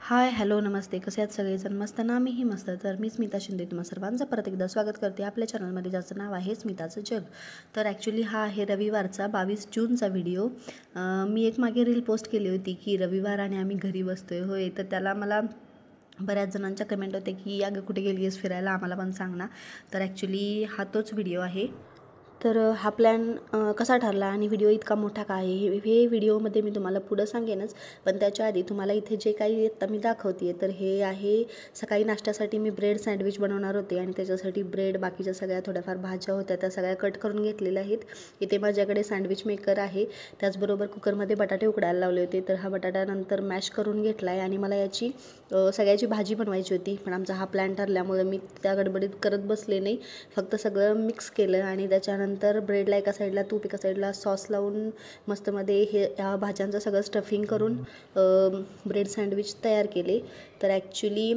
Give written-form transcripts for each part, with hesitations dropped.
Hi hello नमस्ते, कसे आहेत सगळेजण? मस्त ना? मीही मस्त. तर मी स्मिता शिंदे तुम्हा सर्वांचं परत एकदा स्वागत करते आपल्या चॅनलमध्ये, ज्याचं नाव आहे स्मिताचं जग. तर ॲक्च्युली हा आहे रविवारचा 22 जूनचा व्हिडिओ. मी एक मागे रील पोस्ट केली होती की रविवार आणि आम्ही घरी बसतोय होय. तर त्याला मला बऱ्याच जणांच्या कमेंट होते की या कुठे गेली आहेस फिरायला, आम्हाला पण सांग ना. तर ॲक्च्युली हा तोच व्हिडिओ आहे. तर हा प्लॅन कसा ठरला आणि व्हिडिओ इतका मोठा का आहे हे व्हिडिओमध्ये मी तुम्हाला पुढं सांगेनच. पण त्याच्या आधी तुम्हाला इथे जे काही आता मी दाखवते आहे, तर हे आहे सकाळी नाश्त्यासाठी मी ब्रेड सँडविच बनवणार होते आणि त्याच्यासाठी ब्रेड, बाकीच्या सगळ्या थोड्याफार भाज्या होत्या त्या सगळ्या कट करून घेतलेल्या आहेत. इथे माझ्याकडे सँडविच मेकर आहे, त्याचबरोबर कुकरमध्ये बटाटे उकडायला लावले होते. तर हा बटाटा नंतर मॅश करून घेतला आहे आणि मला याची सगळ्याची भाजी बनवायची होती. पण आमचा हा प्लॅन ठरल्यामुळे मी त्या गडबडीत करत बसले नाही, फक्त सगळं मिक्स केलं आणि त्याच्यानंतर ब्रेडला एका साईडला तूप, एका साईडला सॉस लावून मस्तमध्ये हे ह्या भाज्यांचं सगळं स्टफिंग करून ब्रेड सँडविच तयार केले. तर ॲक्च्युली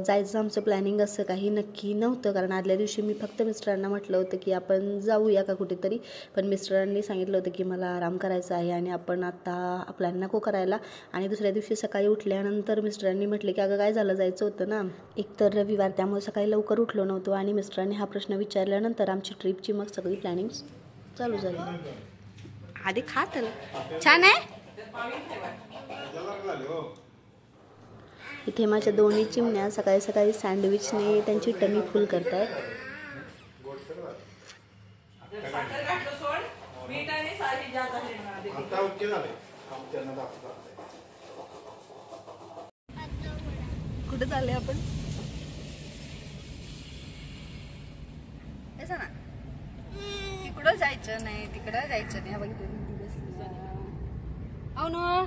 जायचं आमचं प्लॅनिंग असं काही नक्की नव्हतं, कारण आदल्या दिवशी मी फक्त मिस्टरांना म्हटलं होतं की आपण जाऊया का कुठेतरी. पण मिस्टरांनी सांगितलं होतं की मला आराम करायचा आहे आणि आपण आता प्लॅन नको करायला. आणि दुसऱ्या दिवशी सकाळी उठल्यानंतर मिस्टरांनी म्हटले की अगं काय झालं, जायचं होतं ना. एकतर रविवार, त्यामुळे सकाळी लवकर उठलो नव्हतो आणि मिस्टरांनी हा प्रश्न विचारल्यानंतर आमची ट्रिपची मग सगळी प्लॅनिंग चालू झाली. आधी खात छान आहे. इथे माझ्या दोन्ही चिमण्या सकाळी सकाळी सँडविचने त्यांची टमी फुल करतायत. कुठे चालले आपण? ना तिकडं जायचं नाही, तिकडं जायचं नाही. बघितलं हो ना.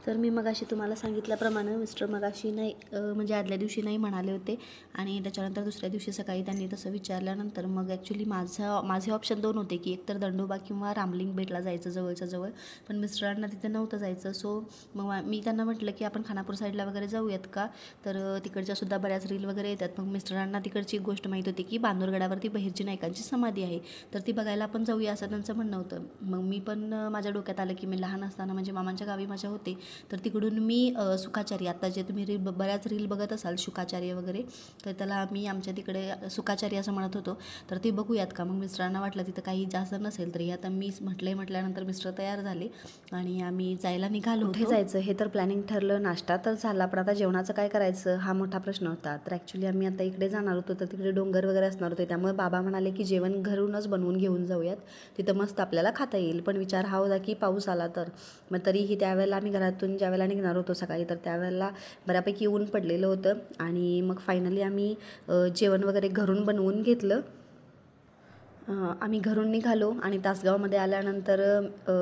तर मी मगाशी तुम्हाला सांगितल्याप्रमाणे मिस्टर मगाशी नाही म्हणजे आदल्या दिवशी नाही म्हणाले होते आणि त्याच्यानंतर दुसऱ्या दिवशी सकाळी त्यांनी तसं विचारल्यानंतर मग ॲक्च्युली माझे ऑप्शन दोन होते की एकतर दंडोबा किंवा रामलिंग बेटला जायचं जवळच्या जवळ. पण मिस्टरांना तिथे नव्हतं जायचं, सो मग मी त्यांना म्हटलं की आपण खानापूर साईडला वगैरे जाऊयात का. तर तिकडच्यासुद्धा बऱ्याच रील वगैरे येतात. मग मिस्टरांना तिकडची एक गोष्ट माहीत होती की बांदूरगडावरती बहिर्जी नायकांची समाधी आहे, तर ती बघायला आपण जाऊया असं त्यांचं म्हणणं होतं. मग मी पण माझ्या डोक्यात आलं की मी लहान असताना म्हणजे मामांच्या गावी माझ्या होते, तर तिकडून मी सुखाचारी, आता जे तुम्ही बऱ्याच रील बघत असाल शुकाचार्य वगैरे, तर त्याला आम्ही आमच्या तिकडे सुखाचारी असं म्हणत होतो. तर ते बघूयात का. मग मिस्टरांना वाटलं तिथं काही जास्त नसेल, तरी आता मी म्हटल्यानंतर मिस्टर तयार झाले आणि आम्ही जायला निघालो. कुठे जायचं हे तर प्लॅनिंग ठरलं, नाश्ता तर झाला, पण आता जेवणाचं काय करायचं हा मोठा प्रश्न होता. तर ॲक्च्युली आम्ही आता इकडे जाणार होतो, तर तिकडे डोंगर वगैरे असणार होते, त्यामुळे बाबा म्हणाले की जेवण घरूनच बनवून घेऊन जाऊयात, तिथं मस्त आपल्याला खाता येईल. पण विचार हा होता की पाऊस आला तर. मग तरीही त्यावेळेला आम्ही घरातून ज्यावेळेला निघणार होतो सकाळी, तर त्यावेळेला बऱ्यापैकी ऊन पडलेलं होतं आणि मग फायनली आम्ही जेवण वगैरे घरून बनवून घेतलं. आम्ही घरून निघालो आणि तासगावमध्ये आल्यानंतर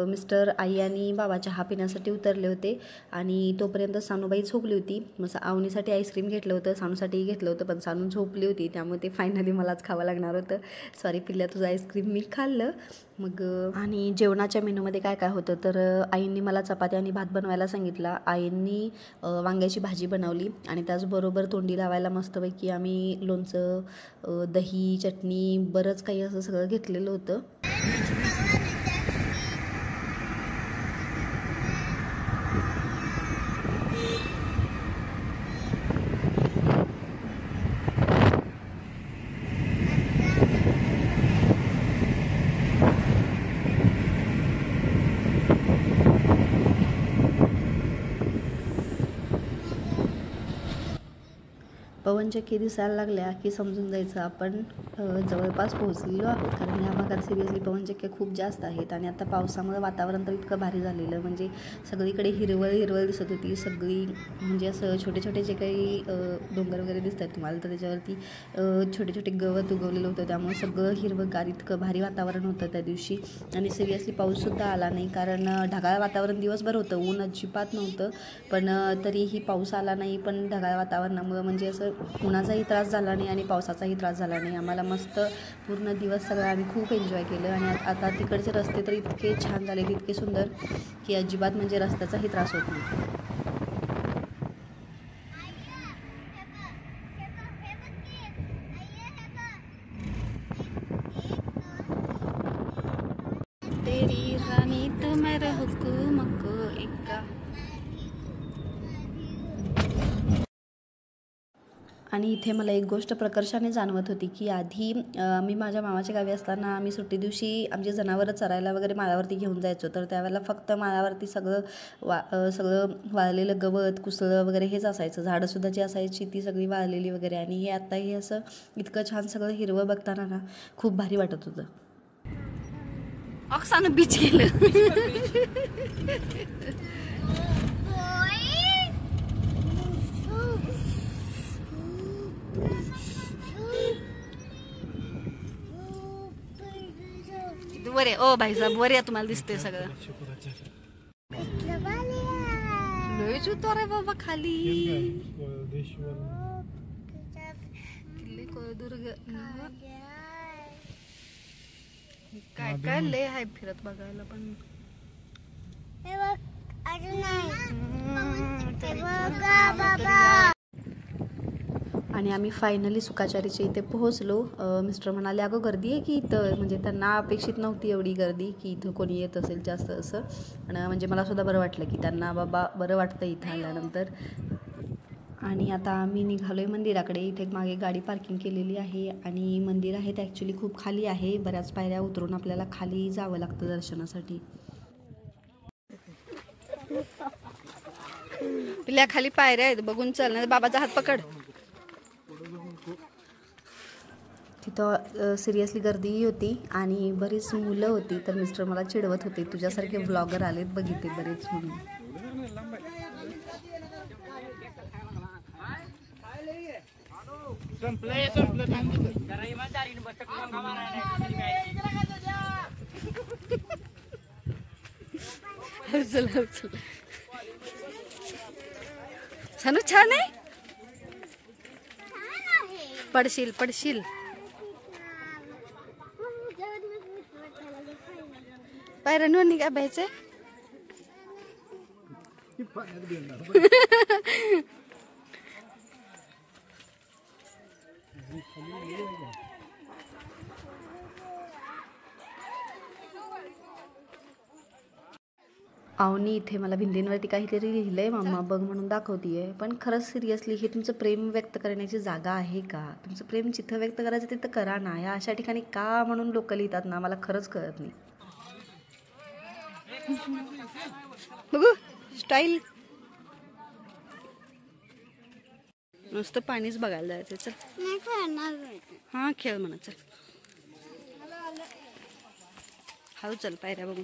मिस्टर, आई आणि बाबा चहा पिण्यासाठी उतरले होते आणि तोपर्यंत सानूबाई झोपली होती. मग आवनीसाठी आईस्क्रीम घेतलं होतं, सानूसाठीही घेतलं होतं, पण सानू झोपली होती, त्यामुळे ते फायनली मलाच खावं लागणार होतं. सॉरी पिल्ल्या, तुझं आईस्क्रीम मी खाल्लं. मग आणि जेवणाच्या मेनूमध्ये काय काय होतं, तर आईंनी मला चपाती आणि भात बनवायला सांगितला. आईंनी वांग्याची भाजी बनवली आणि त्याचबरोबर तोंडी लावायला मस्तपैकी आम्ही लोणचं, दही, चटणी, बरंच काही असं सगळं घेतलेलं होतं. पवनचक्की दिसायला लागल्या की समजून जायचं आपण जवळपास पोहोचलेलो आहोत, कारण ह्या भागात सिरियसली पवनचक्क्या खूप जास्त आहेत. आणि आता पावसामुळे वातावरण तर इतकं भारी झालेलं, म्हणजे सगळीकडे हिरवळ हिरवळ दिसत होती सगळी. म्हणजे असं छोटे छोटे जे काही डोंगर वगैरे दिसत आहेत तुम्हाला, तर त्याच्यावरती छोटे छोटे गवत उगवलेलं होतं, त्यामुळे सगळं हिरवंगार इतकं भारी वातावरण होतं त्या दिवशी. आणि सिरियसली पाऊससुद्धा आला नाही, कारण ढगाळ वातावरण दिवसभर होतं, ऊन अजिबात नव्हतं, पण तरीही पाऊस आला नाही. पण ढगाळ वातावरणामुळं म्हणजे असं उन्हाचाही त्रास झाला नाही आणि पावसाचाही त्रास झाला नाही. आम्हाला मस्त पूर्ण दिवस सगळं आम्ही खूप एन्जॉय केलं. आणि आता तिकडचे रस्ते तर इतके छान झाले, इतके सुंदर की अजिबात म्हणजे रस्त्याचाही त्रास होत नाही. तेरी रानी तो मैं रहूं बघा. आणि इथे मला एक गोष्ट प्रकर्षाने जाणवत होती की आधी मी माझ्या मामाच्या गावी असताना आम्ही सुट्टी दिवशी आमचे जनावरं चरायला वगैरे माळावरती घेऊन जायचो. तर त्यावेळेला फक्त माळावरती सगळं वाळलेलं गवत कुसळं वगैरे हेच असायचं. झाडंसुद्धा जी असायची ती सगळी वाळलेली वगैरे. आणि हे आत्ता हे असं इतकं छान सगळं हिरवं बघताना ना खूप भारी वाटत होतं. ऑक्सानं बीच केलं. वरे ओ भाईसाहेब वरे तुम्हाला दिसते सगळं. लयच उतार आहे बाबा खाली. किल्ले कोळदुर्ग काय काय लय आहे फिरत बघायला पण. आणि आम्ही फायनली सुखाचारीच्या इथे पोहोचलो. मिस्टर म्हणाले अगं गर्दी आहे की इथं, म्हणजे त्यांना अपेक्षित नव्हती एवढी गर्दी की इथं कोणी येत असेल जास्त असं. आणि म्हणजे मला सुद्धा बरं वाटलं की त्यांना बाबा बरं वाटतं इथं आल्यानंतर. आणि आता आम्ही निघालो आहे मंदिराकडे. इथे मागे गाडी पार्किंग केलेली आहे आणि मंदिर आहे ते ॲक्च्युली खूप खाली आहे. बऱ्याच पायऱ्या उतरून आपल्याला खाली जावं लागतं दर्शनासाठी. पिल्या खाली पायऱ्या आहेत बघून चल, नाही बाबाचा हात पकड. तिथं सिरियसली गर्दीही होती आणि बरीच मुलं होती. तर मिस्टर मला चिडवत होते तुझ्यासारखे व्लॉगर आलेत बघितले बरेच म्हणून. छान आहे. पडशील पडशील. पायऱ्यांवर निघा बायचे. अवनी इथे मला भिंतींवरती काहीतरी लिहिलंय मामा बघ म्हणून दाखवतीये. पण खरंच सिरियसली हे तुमचं प्रेम व्यक्त करण्याची जागा आहे का? तुमचं प्रेम जिथं व्यक्त करायचं तिथं करा ना. या अशा ठिकाणी का म्हणून लोक लिहितात ना मला खरंच कळत नाही. बघू स्टाईल. नुसतं पाणीच बघायला जायचं. चल हां खेळ म्हणा चल. हळू चल पायऱ्या बघून.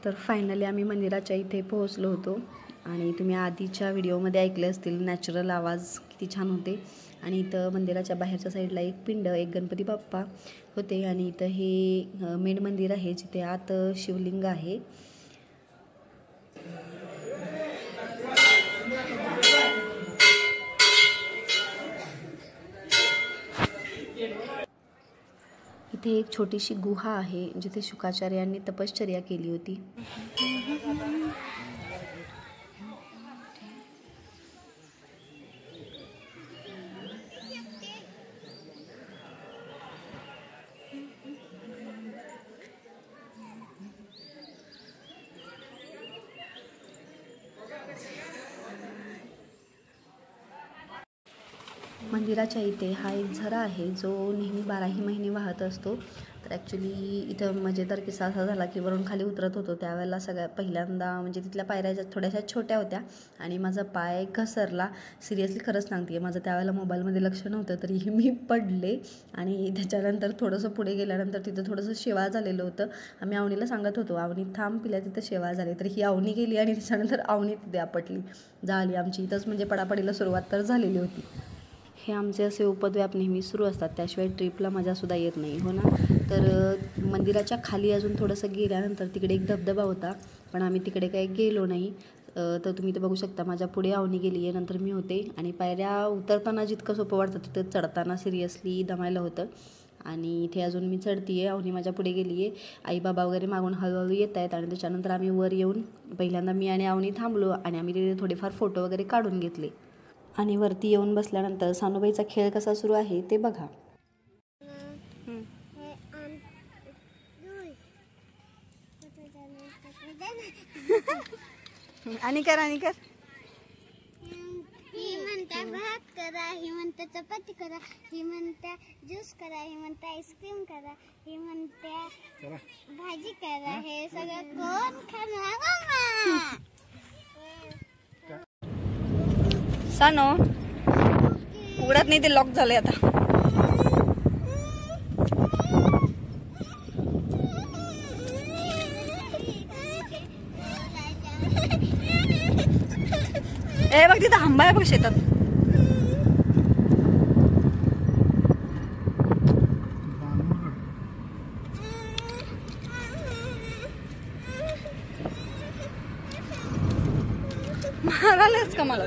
तर फायनली आम्ही मंदिराच्या इथे पोहोचलो होतो. आणि तुम्ही आधीच्या व्हिडिओमध्ये ऐकले असतील नॅचरल आवाज किती छान होते. आणि इथं मंदिराच्या बाहेरच्या साईडला एक पिंड एक गणपती बाप्पा होते. आणि इथं हे मेन मंदिर आहे जिथे आत शिवलिंग आहे. इथे एक छोटीशी गुहा आहे जिथे शुकाचार्यांनी तपश्चर्या केली होती. मंदिराच्या इथे हा एक झरा आहे जो नेहमी 12ही महिने वाहत असतो. तर ॲक्च्युली इथं मजेदार किस्सा असा झाला की वरून खाली उतरत होतो त्यावेळेला सगळ्यात पहिल्यांदा म्हणजे तिथल्या पायऱ्या थोड्याशा छोट्या होत्या आणि माझा पाय घसरला. सिरियसली खरंच सांगते माझं त्यावेळेला मोबाईलमध्ये लक्ष नव्हतं तरीही मी पडले. आणि त्याच्यानंतर थोडंसं पुढे गेल्यानंतर तिथं थोडंसं शेवाळ झालेलं होतं. आम्ही अवनीला सांगत होतो अवनी थांब पिल्या तिथं शेवाळ झाले. तर ही अवनी गेली आणि त्याच्यानंतर अवनी तिथे आपटली. झाली आमची इथंच म्हणजे पडापडीला सुरुवात तर झालेली होती. हे आमचे असे उपद्व्याप नेहमी सुरू असतात त्याशिवाय ट्रिपला मजासुद्धा येत नाही हो ना. तर मंदिराच्या खाली अजून थोडंसं गेल्यानंतर तिकडे एक धबधबा होता पण आम्ही तिकडे काही गेलो नाही. तर तुम्ही ते बघू शकता. माझ्या पुढे अवनी गेली आहे, नंतर मी होते. आणि पायऱ्या उतरताना जितकं सोपं वाटतं तिथं चढताना सिरियसली दमायला होतं. आणि इथे अजून मी चढती आहे. अवनी माझ्या पुढे गेली आहे. आई बाबा वगैरे मागून हळूहळू येत आहेत. आणि त्याच्यानंतर आम्ही वर येऊन पहिल्यांदा मी आणि अवनी थांबलो आणि आम्ही तिथे थोडेफार फोटो वगैरे काढून घेतले. आणि वरती येऊन बसल्यानंतर सानूबाईचा खेळ कसा सुरू आहे ते बघा. आणि कर ही म्हणते भात करा, ही म्हणते चपाती करा, ही म्हणते ज्यूस करा, ही म्हणते आईस्क्रीम करा, ही म्हणते भाजी करा. हे सगळं कोण खाणार मम्मा? सानो उघडत नाही, ते लॉक झालंय आता. ए बघ तिथं आंबा आहे बघ शेतात. मारायलाच का मला.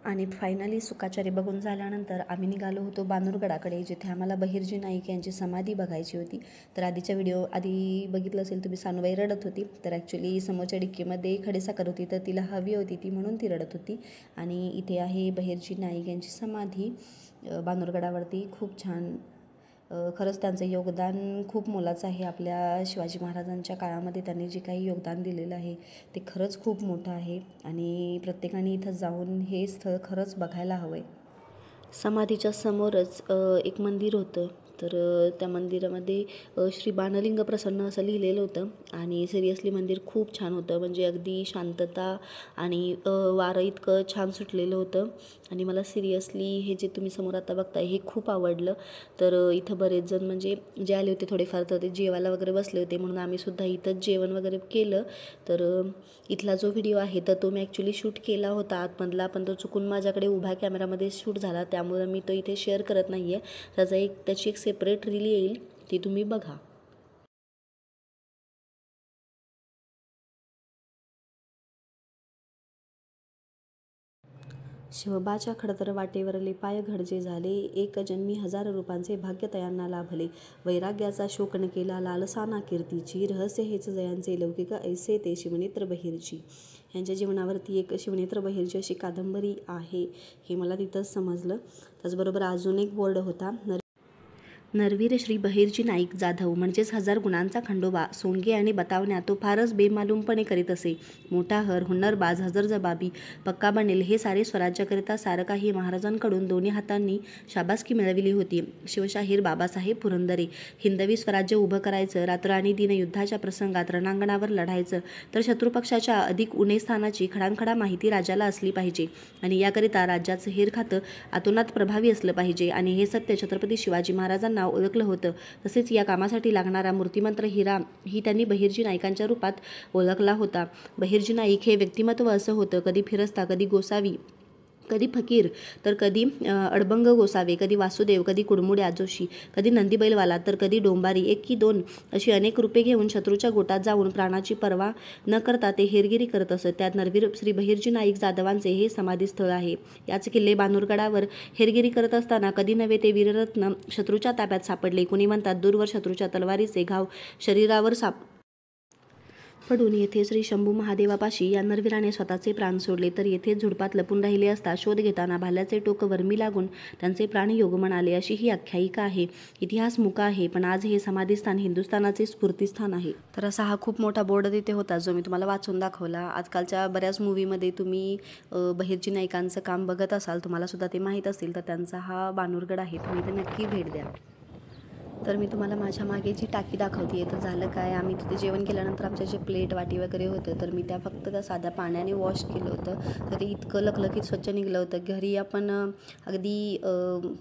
आणि फायनली सुखाचारी बघून झाल्यानंतर आम्ही निघालो होतो बानूरगडाकडे, जिथे आम्हाला बहिर्जी नाईक यांची समाधी बघायची होती. तर आधीच्या व्हिडिओ आधी बघितलं असेल तुम्ही, सानूबाई रडत होती. तर ॲक्च्युली समोरच्या डिक्कीमध्ये खडीसाखर होती, तर तिला हवी होती ती, म्हणून ती रडत होती. आणि इथे आहे बहिर्जी नाईक यांची समाधी बानूरगडावरती. खूप छान. खरंच त्यांचं योगदान खूप मोलाचं आहे. आपल्या शिवाजी महाराजांच्या काळामध्ये त्यांनी जे काही योगदान दिलेलं आहे ते खरंच खूप मोठं आहे. आणि प्रत्येकाने इथं जाऊन हे स्थळ खरंच बघायला हवं आहे. समाधीच्या समोरच एक मंदिर होतं. तर त्या मंदिरामध्ये श्री बाणलिंग प्रसन्न असं लिहिलेलं होतं. आणि सिरियसली मंदिर खूप छान होतं. म्हणजे अगदी शांतता आणि वारं इतकं छान सुटलेलं होतं. आणि मला सिरियसली हे जे तुम्ही समोर आता बघताय हे खूप आवडलं. तर इथं बरेच जण म्हणजे जे आले होते थोडेफार, तर ते जेवायला वगैरे बसले होते, म्हणून आम्हीसुद्धा इथंच जेवण वगैरे केलं. तर इथला जो व्हिडिओ आहे तर तो मी ॲक्च्युली शूट केला होता आतमधला, पण तो चुकून माझ्याकडे उभ्या कॅमेरामध्ये शूट झाला, त्यामुळे मी तो इथे शेअर करत नाही आहे. त्याची एक सेपरेट रील येईल, ती तुम्ही बघा. शिवबाच्या खडतर वाटेवरले पाय घडजे झाले, एक जन्मी 1000 रूपांचे भाग्य तयांना लाभले. वैराग्याचा शोक न केला लालसाना कीर्तीची, रहस्य हेच जयांचे लौकिक ऐसे ते शिवनेत्र बहिर्जी. यांच्या जीवनावरती एक शिवनेत्र बहिर्जी अशी कादंबरी आहे, हे मला तिथंच समजलं. त्याचबरोबर अजून एक बोर्ड होता, नरवीर श्री बहिर्जी नाईक जाधव, म्हणजेच 1000 गुणांचा खंडोबा. सोंगे आणि बतावण्या तो फारच बेमालूमपणे करीत असे. मोठा हर, हुन्नरबाज, हजरजबाबी, पक्का बनेल हे सारे स्वराज्याकरिता सारं काही महाराजांकडून दोन्ही हातांनी शाबासकी मिळविली होती. शिवशाहीर बाबासाहेब पुरंदरे. हिंदवी स्वराज्य उभं करायचं, रात्र आणि दिन युद्धाच्या प्रसंगात रणांगणावर लढायचं, तर शत्रुपक्षाच्या अधिक उणे स्थानाची खडानखडा माहिती राजाला असली पाहिजे. आणि याकरिता राज्याचं हेरखातं अतोनात प्रभावी असलं पाहिजे. आणि हे सत्य छत्रपती शिवाजी महाराजांना ओळखलं होतं. तसेच या कामासाठी लागणारा मूर्तिमंत्र हिरा ही त्यांनी बहिर्जी नाईकांच्या रूपात ओळखला होता. बहिर्जी नाईक हे व्यक्तिमत्व असं होतं, कधी फिरस्ता, कधी गोसावी, कधी फकीर, तर कधी अडबंग गोसावे, कधी वासुदेव, कधी कुडमुड्या जोशी, कधी नंदीबैलवाला, तर कधी डोंबारी. 1 की 2 अशी अनेक रूपे घेऊन शत्रूच्या गोटात जाऊन प्राणाची पर्वा न करता ते हेरगिरी करत असत. त्यात नरवीर श्री बहिर्जी नाईक जाधवांचे हे समाधीस्थळ आहे. याच किल्ले बानूरगडावर हेरगिरी करत असताना कधी नव्हे ते वीररत्न शत्रूच्या ताब्यात सापडले. कुणी म्हणतात दूरवर शत्रूच्या तलवारीचे घाव शरीरावर पडून येथे श्री शंभू महादेवापाशी या नरवीराने स्वतःचे प्राण सोडले. तर येथे झुडपात लपून राहिले असता शोध घेताना भाल्याचे टोक वर्मी लागून त्यांचे प्राण योगमन आले, अशी ही आख्यायिका आहे. इतिहास मुका आहे, पण आज हे समाधीस्थान हिंदुस्थानाचे स्फूर्तिस्थान आहे. तर असा हा खूप मोठा बोर्ड तिथे होता, जो मी तुम्हाला वाचून दाखवला. आजकालच्या बऱ्याच मूवीमध्ये तुम्ही बहिर्जी नाईकांचं काम बघत असाल, तुम्हाला सुद्धा ते माहीत असेल, तर त्यांचा हा बानूरगड आहे. तुम्ही इथे नक्की भेट द्या. तर मी तुम्हाला माझ्या मागे जी टाकी दाखवते आहे, तर झालं काय, आम्ही तिथे जेवण केल्यानंतर आमच्या जे प्लेट वाटी वगैरे होतं, तर मी फक्त त्या साध्या पाण्याने वॉश केलं होतं. तर ते इतकं लखलखीत स्वच्छ निघलं होतं. घरी आपण अगदी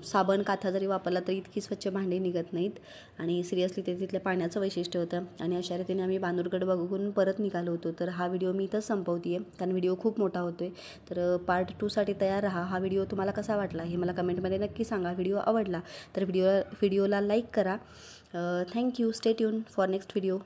साबण काथा जरी वापरला तरी इतकी स्वच्छ भांडी निघत नाहीत. आणि सिरियसली ते तिथल्या पाण्याचं वैशिष्ट्य होतं. आणि अशा रीतीने आम्ही बानूरगड बघून परत निघालो होतो. तर हा व्हिडिओ मी इथंच संपवते आहे, कारण व्हिडिओ खूप मोठा होतो आहे. तर पार्ट 2साठी तयार राहा. हा व्हिडिओ तुम्हाला कसा वाटला हे मला कमेंटमध्ये नक्की सांगा. व्हिडिओ आवडला तर व्हिडिओला लाईक करा. Thank you. Stay tune for next video.